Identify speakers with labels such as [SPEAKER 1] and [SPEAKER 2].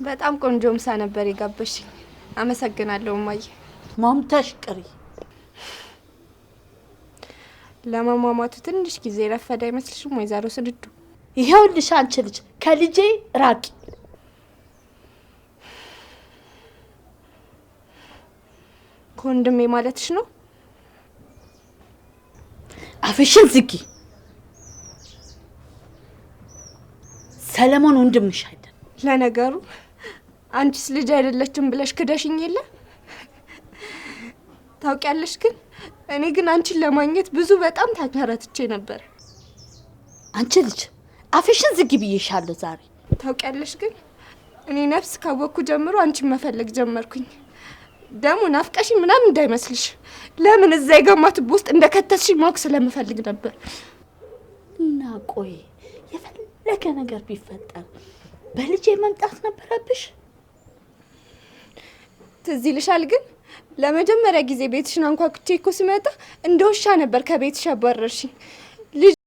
[SPEAKER 1] በጣም ቆንጆ ምሳ ነበር የጋበሽኝ። አመሰግናለሁ እማዬ።
[SPEAKER 2] ማምታሽ ቅሪ።
[SPEAKER 1] ለማማማቱ ትንሽ ጊዜ ረፈደ አይመስልሽም ወይዘሮ ስንዱ?
[SPEAKER 2] ይሄውልሽ አንቺ ልጅ ከልጄ ራቂ።
[SPEAKER 1] ወንድሜ ማለትሽ ነው?
[SPEAKER 2] አፍሽን ዝጊ። ሰለሞን ወንድምሽ አይደል?
[SPEAKER 1] ለነገሩ አንቺስ ልጅ አይደለችም ብለሽ ክደሽኝ የለ? ታውቂያለሽ ግን እኔ ግን አንቺን ለማግኘት ብዙ በጣም ተንከራትቼ ነበር።
[SPEAKER 2] አንቺ ልጅ አፍሽን ዝጊ ብዬሻለሁ ዛሬ።
[SPEAKER 1] ታውቂያለሽ ግን እኔ ነፍስ ካወቅኩ ጀምሮ አንቺን መፈለግ ጀመርኩኝ። ደሙ ናፍቀሽኝ ምናምን እንዳይመስልሽ። ለምን እዛ የገማት ውስጥ እንደከተትሽኝ ማወቅ ስለምፈልግ ነበር።
[SPEAKER 2] እና ቆይ የፈለገ ነገር ቢፈጠር በልጄ መምጣት ነበረብሽ?
[SPEAKER 1] ትዝ ይልሻል ግን ለመጀመሪያ ጊዜ ቤትሽን አንኳኩቼ እኮ ስመጣ እንደ ውሻ ነበር ከቤትሽ አባረርሽኝ።